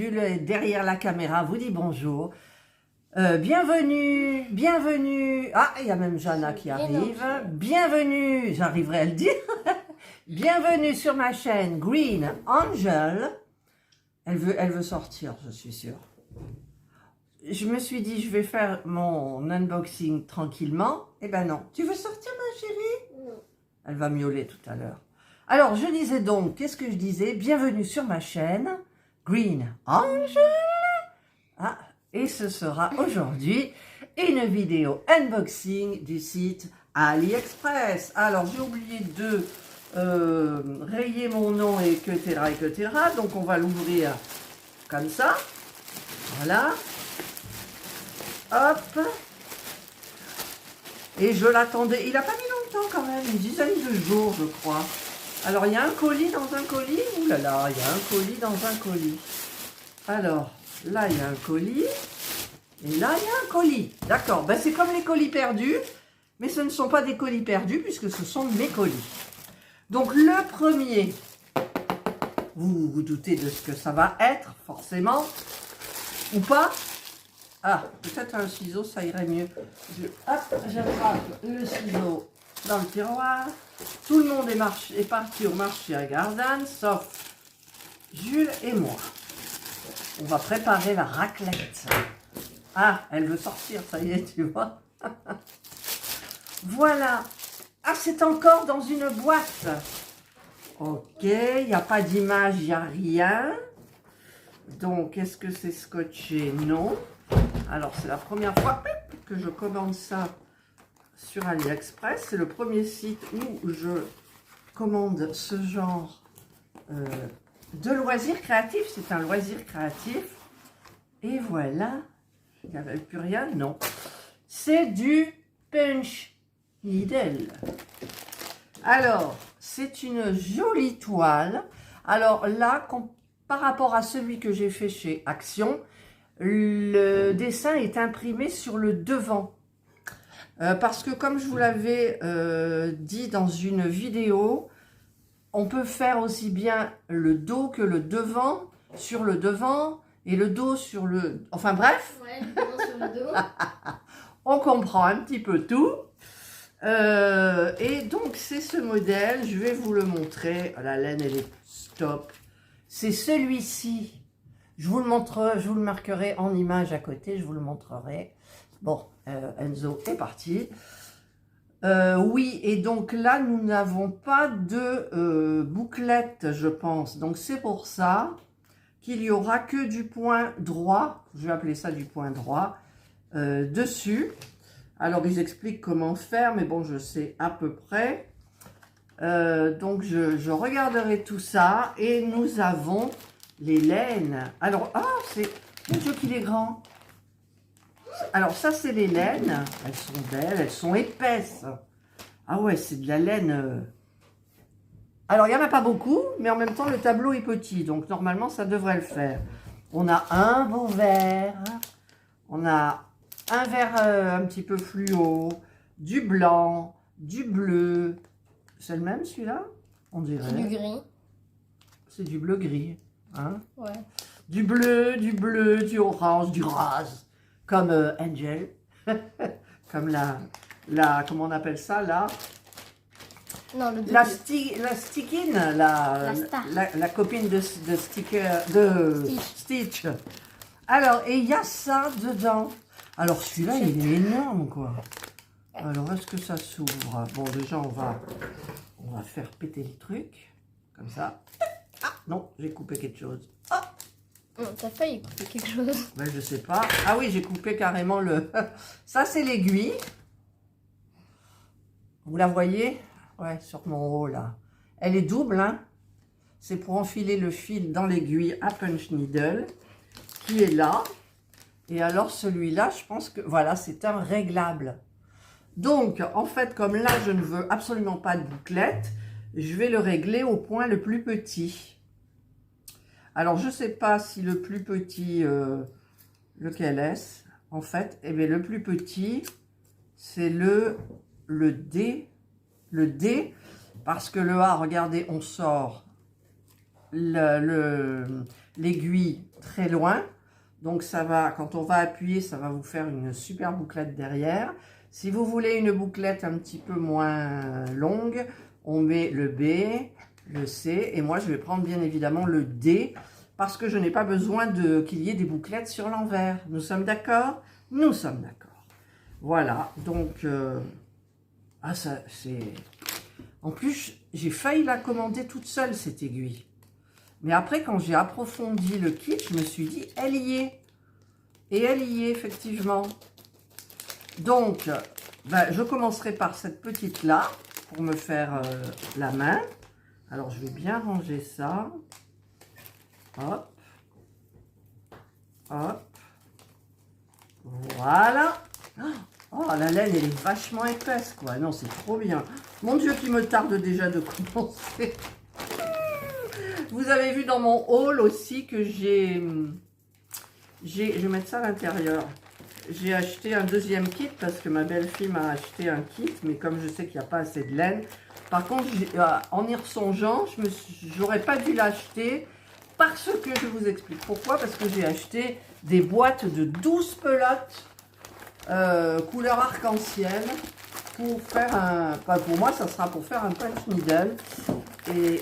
Jules est derrière la caméra, vous dit bonjour. Bienvenue, bienvenue. Ah, il y a même Jana qui arrive. Bienvenue, j'arriverai à le dire. Bienvenue sur ma chaîne Green Angel. Elle veut sortir, je suis sûre. Je me suis dit, je vais faire mon unboxing tranquillement. Eh ben non. Tu veux sortir, ma chérie? Non. Elle va miauler tout à l'heure. Alors, je disais donc, qu'est-ce que je disais? Bienvenue sur ma chaîne Green Angel. Ah, et ce sera aujourd'hui une vidéo unboxing du site AliExpress. Alors, j'ai oublié de rayer mon nom, etc., etc. Donc, on va l'ouvrir comme ça. Voilà. Hop. Et je l'attendais. Il n'a pas mis longtemps quand même, une dizaine de jours, je crois. Alors, il y a un colis dans un colis. Ouh là là, il y a un colis dans un colis. Alors, là, il y a un colis. Et là, il y a un colis. D'accord. Ben, c'est comme les colis perdus. Mais ce ne sont pas des colis perdus puisque ce sont mes colis. Donc, le premier, vous vous doutez de ce que ça va être, forcément. Ou pas? Ah, peut-être un ciseau, ça irait mieux. Hop, j'attrape le ciseau dans le tiroir. Tout le monde est parti au marché à Gardanne, sauf Jules et moi. On va préparer la raclette. Ah, elle veut sortir, ça y est, tu vois. Voilà. Ah, c'est encore dans une boîte. Ok, il n'y a pas d'image, il n'y a rien. Donc, est-ce que c'est scotché? Non. Alors, c'est la première fois que je commande ça sur AliExpress. C'est le premier site où je commande ce genre de loisirs créatifs. C'est un loisir créatif. Et voilà. Il n'y avait plus rien. Non. C'est du punch needle. Alors, c'est une jolie toile. Alors là, par rapport à celui que j'ai fait chez Action, le dessin est imprimé sur le devant. Parce que comme je vous l'avais dit dans une vidéo, on peut faire aussi bien le dos que le devant, sur le devant, et le dos sur le... Enfin bref, Ouais, le devant sur le dos. on comprend un petit peu tout. Et donc c'est ce modèle, je vais vous le montrer. La laine, elle est stop. C'est celui-ci. Je vous le montre, je vous le marquerai en image à côté, je vous le montrerai. Bon, Enzo est parti. Oui, et donc là, nous n'avons pas de bouclette, je pense. Donc c'est pour ça qu'il n'y aura que du point droit, je vais appeler ça du point droit, dessus. Alors, ils expliquent comment faire, mais bon, je sais à peu près. Donc, je regarderai tout ça. Et nous avons les laines. Alors, ah, c'est... Mon Dieu qu'il est grand. Alors, ça, c'est les laines. Elles sont belles, elles sont épaisses. Ah ouais, c'est de la laine... Alors, il n'y en a pas beaucoup, mais en même temps, le tableau est petit. Donc, normalement, ça devrait le faire. On a un beau vert. On a un vert un petit peu fluo, du blanc, du bleu. C'est le même celui-là? On dirait. Du gris. C'est du bleu-gris. Hein? Ouais. Du bleu, du orange, du rose. Comme Angel. Comme comment on appelle ça là? Non, le La Stickin, la copine de Sticker, de Stitch. Alors, et il y a ça dedans. Alors, celui-là, il est énorme, quoi. Alors, est-ce que ça s'ouvre? Bon, déjà, on va faire péter le truc. Comme ça. Ah, non, j'ai coupé quelque chose. Ah, t'as failli couper quelque chose. ben, je sais pas. Ah oui, j'ai coupé carrément le... Ça, c'est l'aiguille. Vous la voyez? Ouais, sur mon haut, là. Elle est double, hein. C'est pour enfiler le fil dans l'aiguille à punch needle, qui est là. Et alors, celui-là, je pense que... Voilà, c'est un réglable. Donc, en fait, comme là, je ne veux absolument pas de bouclette, je vais le régler au point le plus petit. Alors, je ne sais pas si le plus petit, lequel est-ce, en fait. Eh bien, le plus petit, c'est le D. Le D, parce que le A, regardez, on sort l'aiguille très loin. Donc ça va, quand on va appuyer, ça va vous faire une super bouclette derrière. Si vous voulez une bouclette un petit peu moins longue, on met le B, le C, et moi je vais prendre bien évidemment le D, parce que je n'ai pas besoin qu'il y ait des bouclettes sur l'envers. Nous sommes d'accord? Nous sommes d'accord. Voilà, donc... ah ça, c'est... En plus, j'ai failli la commander toute seule, cette aiguille. Mais après, quand j'ai approfondi le kit, je me suis dit, elle y est. Et elle y est, effectivement. Donc, ben, je commencerai par cette petite-là, pour me faire la main. Alors, je vais bien ranger ça. Hop. Hop. Voilà. Oh, la laine, elle est vachement épaisse, quoi. Non, c'est trop bien. Mon Dieu, qui me tarde déjà de commencer. Vous avez vu dans mon haul aussi que je vais mettre ça à l'intérieur. J'ai acheté un deuxième kit parce que ma belle-fille m'a acheté un kit, mais comme je sais qu'il n'y a pas assez de laine. Par contre, en y ressongeant, j'aurais pas dû l'acheter parce que je vous explique pourquoi. Parce que j'ai acheté des boîtes de 12 pelotes couleur arc-en-ciel pour faire un... Pas pour moi, ça sera pour faire un punch needle.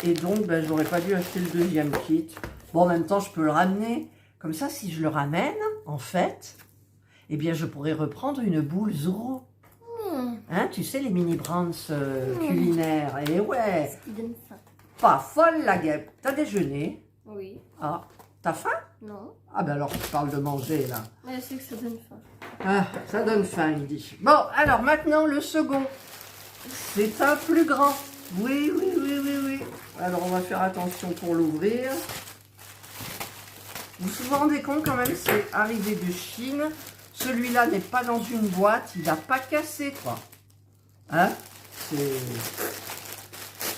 Et donc, ben, j'aurais pas dû acheter le deuxième kit. Bon, en même temps, je peux le ramener. Comme ça, si je le ramène, en fait, eh bien, je pourrais reprendre une boule Zorro. Hein, tu sais, les mini brands culinaires. Et ouais. Ce qui donne faim. Pas folle la guêpe. T'as déjeuné? Oui. Ah, t'as faim? Non. Ah ben alors, tu parles de manger, là. Mais je sais que ça donne faim. Ah, ça donne faim, il dit. Bon, alors maintenant, le second. C'est un plus grand. Oui, oui, oui, oui, oui. Alors, on va faire attention pour l'ouvrir. Vous vous rendez compte quand même, c'est arrivé de Chine. Celui-là n'est pas dans une boîte. Il n'a pas cassé, quoi. Hein? C'est...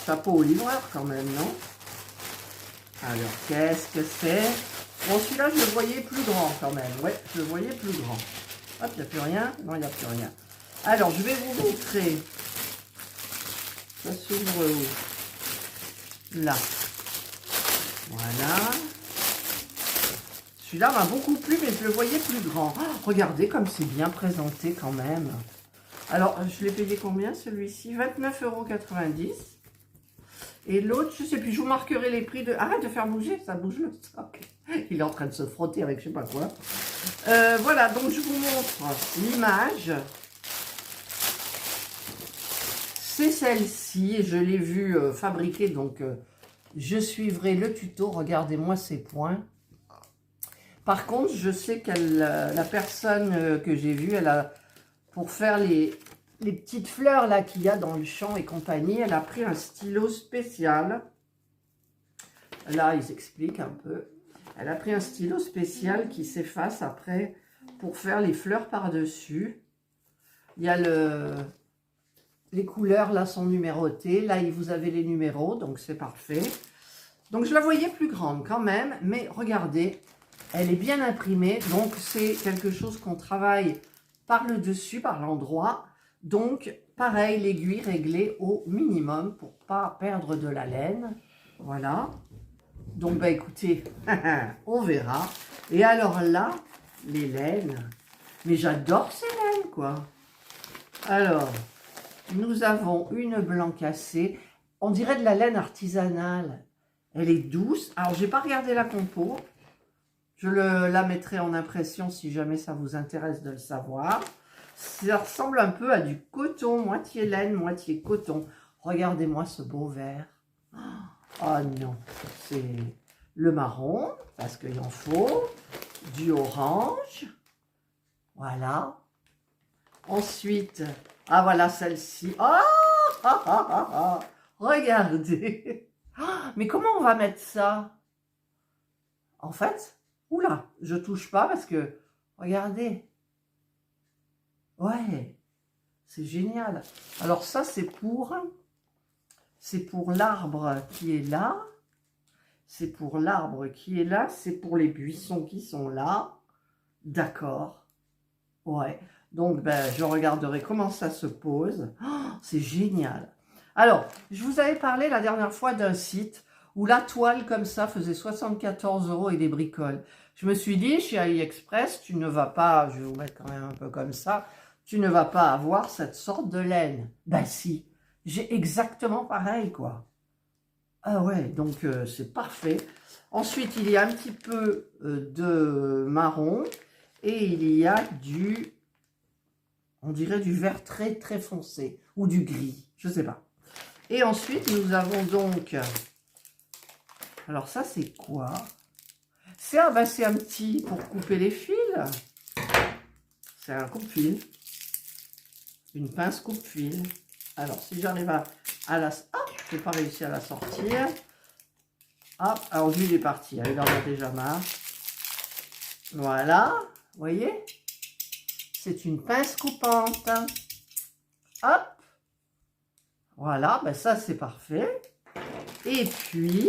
chapeau au livreur, quand même, non? Alors, qu'est-ce que c'est? Bon, celui-là, je le voyais plus grand, quand même. Ouais, je le voyais plus grand. Hop, il n'y a plus rien. Non, il n'y a plus rien. Alors, je vais vous montrer. Ça s'ouvre où? Là. Voilà. Celui-là m'a beaucoup plu, mais je le voyais plus grand. Oh, regardez comme c'est bien présenté quand même. Alors, je l'ai payé combien celui-ci? 29,90 €. Et l'autre, je sais plus, je vous marquerai les prix de... Arrête de faire bouger, ça bouge le stock. Il est en train de se frotter avec je sais pas quoi. Voilà, donc je vous montre l'image. C'est celle-ci, je l'ai vue fabriquer, donc je suivrai le tuto. Regardez-moi ces points. Par contre, je sais que la personne que j'ai vue, elle a, pour faire les petites fleurs là qu'il y a dans le champ et compagnie, elle a pris un stylo spécial. Là, ils expliquent un peu. Elle a pris un stylo spécial qui s'efface après pour faire les fleurs par-dessus. Il y a les couleurs là sont numérotées. Là, vous avez les numéros, donc c'est parfait. Donc, je la voyais plus grande quand même, mais regardez, elle est bien imprimée. Donc, c'est quelque chose qu'on travaille par le dessus, par l'endroit. Donc, pareil, l'aiguille réglée au minimum pour pas perdre de la laine. Voilà. Donc, bah écoutez, on verra. Et alors là, les laines. Mais j'adore ces laines, quoi. Alors, nous avons une blanc cassée. On dirait de la laine artisanale. Elle est douce. Alors, j'ai pas regardé la compo. Je la mettrai en impression si jamais ça vous intéresse de le savoir. Ça ressemble un peu à du coton, moitié laine, moitié coton. Regardez-moi ce beau vert. Oh non, c'est le marron, parce qu'il en faut, du orange, voilà. Ensuite, ah voilà celle-ci. Oh, regardez. Mais comment on va mettre ça? En fait, oula, je touche pas parce que, regardez. Ouais, c'est génial. Alors ça, c'est pour l'arbre qui est là. C'est pour l'arbre qui est là. C'est pour les buissons qui sont là. D'accord. Ouais. Donc, ben, je regarderai comment ça se pose. Oh, c'est génial. Alors, je vous avais parlé la dernière fois d'un site où la toile comme ça faisait 74 € et des bricoles. Je me suis dit, chez AliExpress, tu ne vas pas, je vais vous mettre quand même un peu comme ça, tu ne vas pas avoir cette sorte de laine. Ben si, j'ai exactement pareil, quoi. Ah ouais, donc c'est parfait. Ensuite, il y a un petit peu de marron et il y a du, on dirait du vert très très foncé ou du gris, je sais pas. Et ensuite, nous avons donc, alors ça c'est quoi? C'est un petit pour couper les fils. C'est un coupe-fil, une pince coupe-fil. Alors si j'arrive à la, hop, je n'ai pas réussi à la sortir. Hop, alors lui il est parti, il en a déjà marre. Voilà, vous voyez, c'est une pince coupante. Hop, voilà, ben ça c'est parfait. Et puis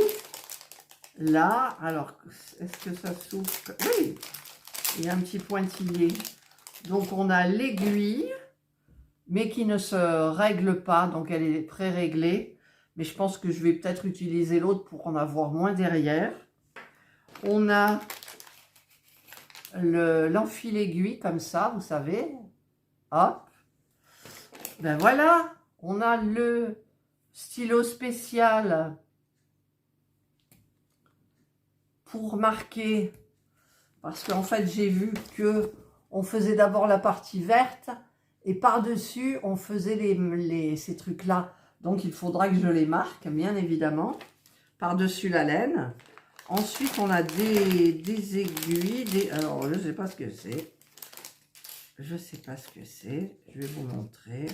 là, alors est-ce que ça s'ouvre? Oui, il y a un petit pointillé. Donc on a l'aiguille, mais qui ne se règle pas, donc elle est pré-réglée. Mais je pense que je vais peut-être utiliser l'autre pour en avoir moins derrière. On a l'enfil aiguille comme ça, vous savez. Hop. Ben voilà, on a le stylo spécial pour marquer. Parce qu'en fait, j'ai vu que on faisait d'abord la partie verte et par-dessus, on faisait ces trucs-là. Donc, il faudra que je les marque, bien évidemment, par-dessus la laine. Ensuite, on a des aiguilles. Alors, je ne sais pas ce que c'est. Je ne sais pas ce que c'est. Je vais vous montrer.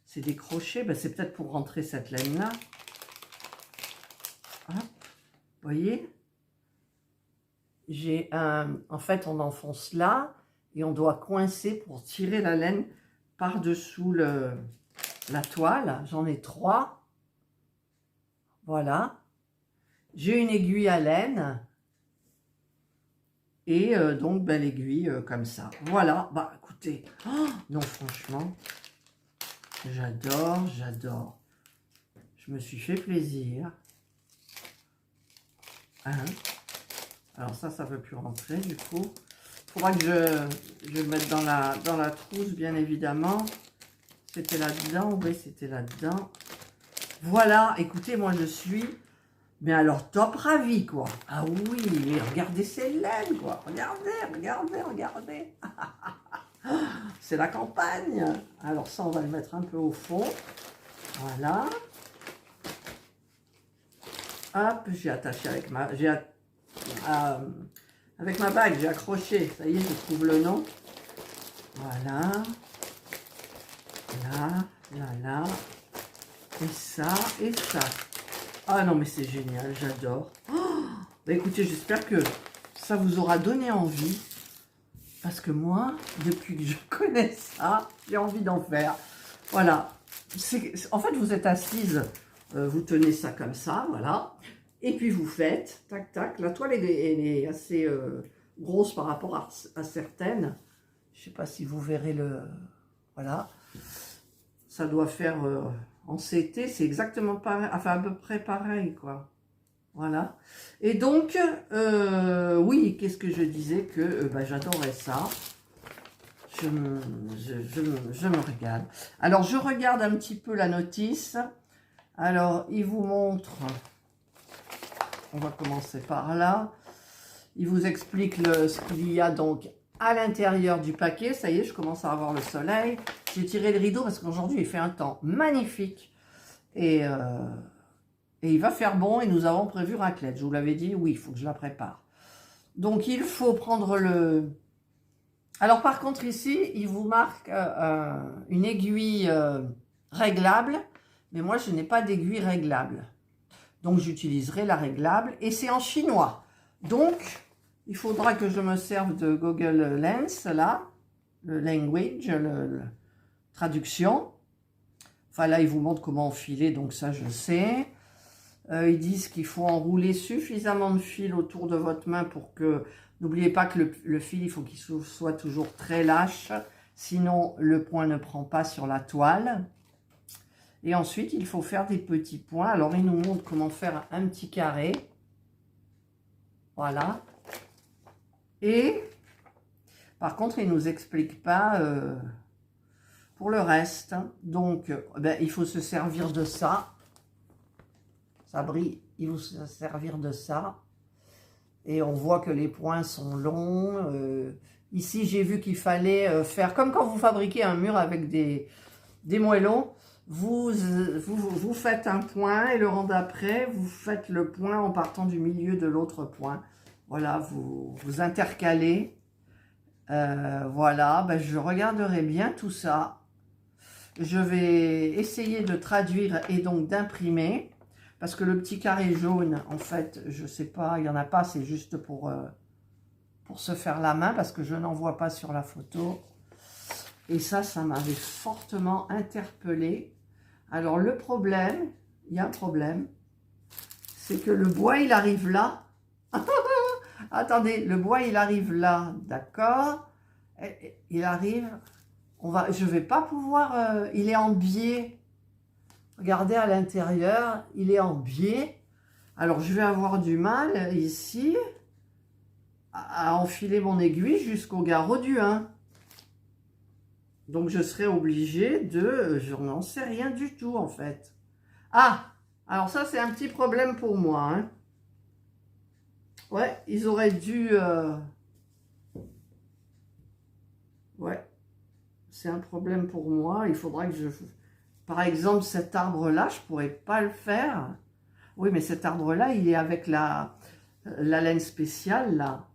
C'est des crochets. Ben, c'est peut-être pour rentrer cette laine-là. Hop. Vous voyez? J'ai un... En fait, on enfonce là et on doit coincer pour tirer la laine par-dessous la toile. J'en ai 3. Voilà. J'ai une aiguille à laine. Et donc, ben, l'aiguille comme ça. Voilà. Bah, écoutez. Oh, non, franchement. J'adore, j'adore. Je me suis fait plaisir. Hein? Alors ça ne veut plus rentrer du coup. Il faudra que je le mette dans la trousse, bien évidemment. C'était là-dedans, oui, c'était là-dedans. Voilà, écoutez, moi je suis, mais alors top ravi, quoi. Ah oui, mais regardez ces laines, quoi. Regardez, regardez, regardez. C'est la campagne. Alors ça, on va le mettre un peu au fond. Voilà. Hop, j'ai attaché avec ma... avec ma bague, j'ai accroché. Ça y est, je trouve le nom. Voilà. Là, là, là. Et ça, et ça. Ah non, mais c'est génial, j'adore. Oh, bah écoutez, j'espère que ça vous aura donné envie. Parce que moi, depuis que je connais ça, j'ai envie d'en faire. Voilà. En fait, vous êtes assise, vous tenez ça comme ça, voilà. Et puis vous faites, tac, tac. La toile, elle est assez grosse par rapport à certaines. Je ne sais pas si vous verrez le... Voilà. Ça doit faire... en CT, c'est exactement pareil, enfin à peu près pareil, quoi. Voilà. Et donc, oui, qu'est-ce que je disais? Que bah, j'adorais ça. Je me régale. Alors, je regarde un petit peu la notice. Alors, il vous montre... On va commencer par là. Il vous explique ce qu'il y a donc à l'intérieur du paquet. Ça y est, je commence à avoir le soleil. J'ai tiré le rideau parce qu'aujourd'hui, il fait un temps magnifique. Et il va faire bon et nous avons prévu raclette. Je vous l'avais dit, oui, il faut que je la prépare. Donc, il faut prendre le... Alors, par contre, ici, il vous marque une aiguille réglable. Mais moi, je n'ai pas d'aiguille réglable. Donc, j'utiliserai la réglable. Et c'est en chinois. Donc, il faudra que je me serve de Google Lens, là. Le language, traduction. Enfin, là, ils vous montrent comment enfiler. Donc, ça, je sais. Ils disent qu'il faut enrouler suffisamment de fil autour de votre main pour que... N'oubliez pas que le fil, il faut qu'il soit toujours très lâche. Sinon, le point ne prend pas sur la toile. Et ensuite, il faut faire des petits points. Alors, il nous montre comment faire un petit carré. Voilà. Et, par contre, il ne nous explique pas pour le reste. Donc, ben, il faut se servir de ça. Ça brille. Il faut se servir de ça. Et on voit que les points sont longs. Ici, j'ai vu qu'il fallait faire, comme quand vous fabriquez un mur avec des moellons, vous faites un point et le rang d'après, vous faites le point en partant du milieu de l'autre point. Voilà, vous intercalez. Voilà, ben, je regarderai bien tout ça. Je vais essayer de traduire et donc d'imprimer. Parce que le petit carré jaune, en fait, je ne sais pas, il n'y en a pas, c'est juste pour se faire la main, parce que je n'en vois pas sur la photo. Et ça m'avait fortement interpellée. Alors, le problème, il y a un problème, c'est que le bois, il arrive là. Attendez, le bois, il arrive là, d'accord. Il arrive, je ne vais pas pouvoir, il est en biais. Regardez à l'intérieur, il est en biais. Alors, je vais avoir du mal ici à enfiler mon aiguille jusqu'au garrot du 1. Donc, je serai obligée je n'en sais rien du tout, en fait. Ah, alors ça, c'est un petit problème pour moi. Hein. Ouais, ils auraient dû... Ouais, c'est un problème pour moi. Il faudra que je... Par exemple, cet arbre-là, je ne pourrais pas le faire. Oui, mais cet arbre-là, il est avec la laine spéciale, là.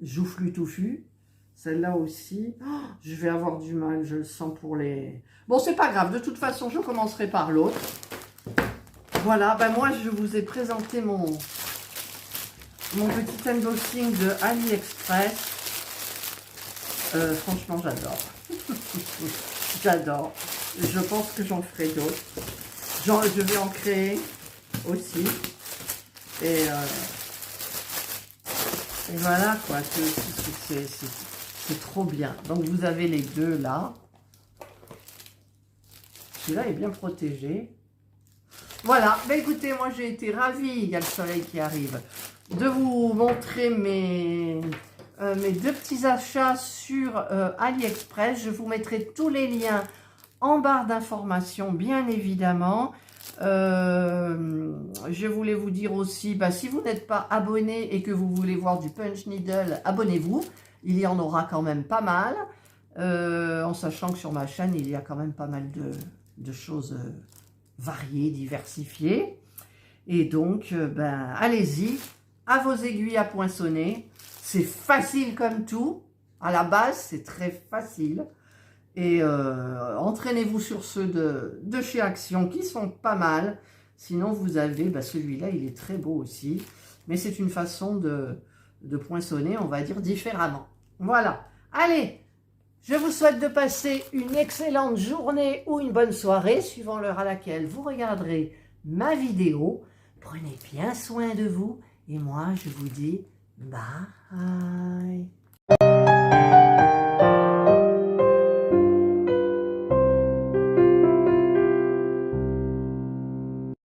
Joufflu touffu. Celle-là aussi. Oh, je vais avoir du mal, je le sens pour les... Bon, c'est pas grave. De toute façon, je commencerai par l'autre. Voilà, ben moi, je vous ai présenté mon petit embossing de AliExpress. Franchement, j'adore. J'adore. Je pense que j'en ferai d'autres. Je vais en créer aussi. Et voilà quoi. C'est trop bien. Donc vous avez les deux là. Celui-là est bien protégé. Voilà. Ben écoutez, moi j'ai été ravie. Il y a le soleil qui arrive. De vous montrer mes deux petits achats sur AliExpress. Je vous mettrai tous les liens en barre d'informations, bien évidemment. Je voulais vous dire aussi, bah, si vous n'êtes pas abonné et que vous voulez voir du punch needle, abonnez-vous. Il y en aura quand même pas mal. En sachant que sur ma chaîne, il y a quand même pas mal de choses variées, diversifiées. Et donc, ben, allez-y, à vos aiguilles à poinçonner. C'est facile comme tout. À la base, c'est très facile. Et entraînez-vous sur ceux de chez Action qui sont pas mal. Sinon, vous avez, bah, celui-là, il est très beau aussi. Mais c'est une façon de poinçonner, on va dire, différemment. Voilà. Allez, je vous souhaite de passer une excellente journée ou une bonne soirée, suivant l'heure à laquelle vous regarderez ma vidéo. Prenez bien soin de vous. Et moi, je vous dis bye.